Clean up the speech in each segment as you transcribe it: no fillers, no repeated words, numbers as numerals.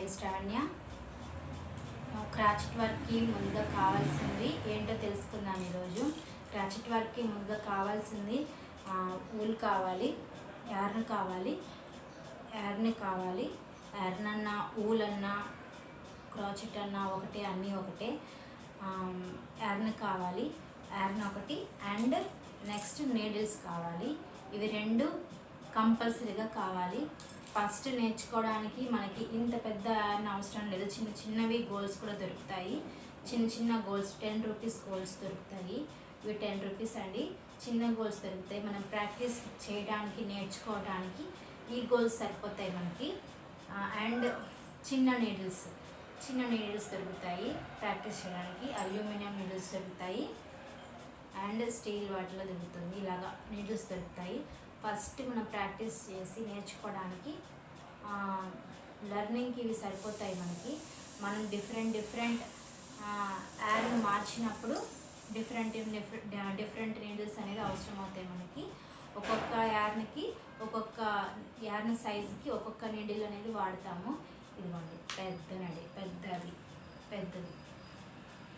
is Ravanya. Crotchet వర్క్కి ముందుగా కావాల్సింది ఏంటో తెలుసుకుందాం ఈరోజు. క్రాచెట్ వర్క్కి ముందుగా కావాల్సింది ఊల్ కావాలి, యార్న్ కావాలి, యార్న్ అన్నా ఊల్ అన్నా క్రాచెట్ అన్నా ఒకటే, అన్నీ ఒకటే. యార్న్ కావాలి, యార్న్ ఒకటి, అండ్ నెక్స్ట్ నీడిల్స్ కావాలి. ఇవి రెండు కంపల్సరీగా కావాలి. ఫస్ట్ నేర్చుకోవడానికి మనకి ఇంత పెద్ద యార్న్ అవసరం లేదు, చిన్న చిన్నవి గోల్స్ కూడా దొరుకుతాయి. చిన్న గోల్స్ 10 రూపీస్ గోల్స్ దొరుకుతాయి. ఇవి 10 రూపీస్ అండి. చిన్న గోల్స్ దొరుకుతాయి. మనం ప్రాక్టీస్ చేయడానికి నేర్చుకోవడానికి ఈ గోల్స్ సరిపోతాయి మనకి. అండ్ చిన్న నీడిల్స్ దొరుకుతాయి ప్రాక్టీస్ చేయడానికి. అల్యూమినియం నీడిల్స్ దొరుకుతాయి అండ్ స్టీల్ వాటిలో దొరుకుతుంది. ఇలాగా నీడిల్స్ దొరుకుతాయి. ఫస్ట్ మనం ప్రాక్టీస్ చేసి నేర్చుకోవడానికి లెర్నింగ్కి ఇవి సరిపోతాయి మనకి. మనం డిఫరెంట్ యార్న్ మార్చినప్పుడు డిఫరెంట్ నీడిల్స్ అనేది అవసరం అవుతాయి మనకి. ఒక్కొక్క యార్న్కి, ఒక్కొక్క యార్న్ సైజుకి ఒక్కొక్క నీడిల్ అనేది వాడతాము. ఇదిగోండి పెద్దది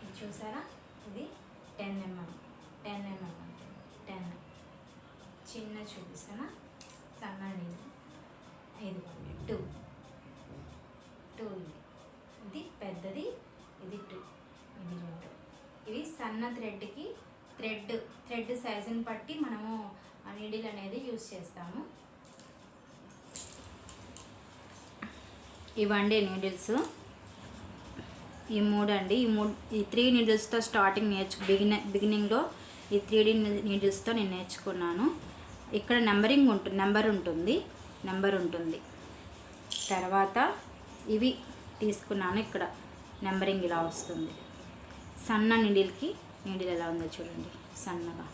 ఇది చూసారా, ఇది 10 mm అంటే 10. చిన్న చూపిస్తానా, సన్న నీళ్ళు. ఇదిగోండి 2 ఇది పెద్దది, ఇది 2, ఇది 2. ఇవి సన్న థ్రెడ్కి థ్రెడ్ సైజుని బట్టి మనము ఆ నీడిల్ అనేది యూజ్ చేస్తాము. ఇవ్వండి నీడిల్స్, ఈ 3 అండి. ఈ 3 నీడిల్స్తో స్టార్టింగ్ బిగినింగ్లో ఈ 3D నీడిల్స్తో నేను నేర్చుకున్నాను. ఇక్కడ నెంబర్ ఉంటుంది. తర్వాత ఇవి తీసుకున్నాను. ఇక్కడ నెంబరింగ్ ఇలా వస్తుంది. సన్న నీడిల్ ఎలా ఉందో చూడండి, సన్నగా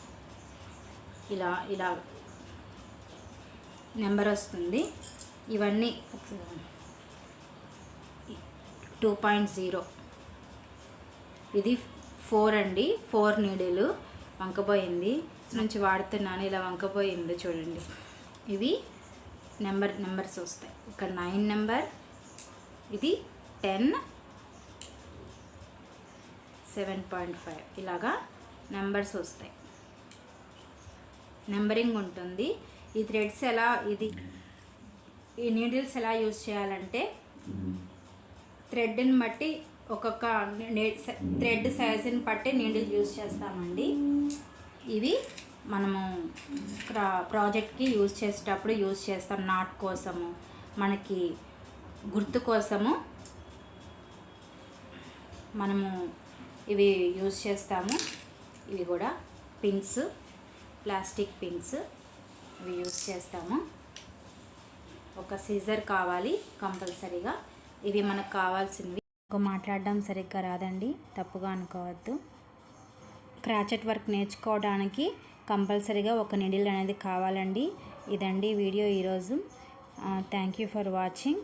ఇలా నెంబర్ వస్తుంది. ఇవన్నీ 2.0. ఇది 4 అండి. 4 నీడిల్ వంకపోయింది నుంచి వాడుతున్నాను. ఇలా వంకపోయింది చూడండి. ఇవి నెంబర్స్ వస్తాయి. ఇక్కడ 9 నెంబర్, ఇది 10, 7.5 ఇలాగా నెంబర్స్ వస్తాయి. నెంబరింగ్ ఉంటుంది. ఈ థ్రెడ్స్ ఈ నీడిల్స్ ఎలా యూజ్ చేయాలంటే థ్రెడ్ని బట్టి ఒక్కొక్క థ్రెడ్ సైజుని బట్టి నీడిల్ యూజ్ చేస్తామండి. ఇవి మనము ప్రాజెక్ట్కి యూజ్ చేసేటప్పుడు యూజ్ చేస్తాం. నాట్ కోసము, మనకి గుర్తు కోసము మనము ఇవి యూజ్ చేస్తాము. ఇవి కూడా పిన్స్, ప్లాస్టిక్ పిన్స్ ఇవి యూజ్ చేస్తాము. ఒక సీజర్ కావాలి కంపల్సరీగా. ఇవి మనకు కావాల్సినవి. మాట్లాడడం సరిగ్గా రాదండి, తప్పుగా అనుకోవద్దు. క్రాచెట్ వర్క్ నేర్చుకోవడానికి కంపల్సరీగా ఒక నీడిల్ అనేది కావాలండి. ఇదండి వీడియో ఈరోజు. Thank you for watching.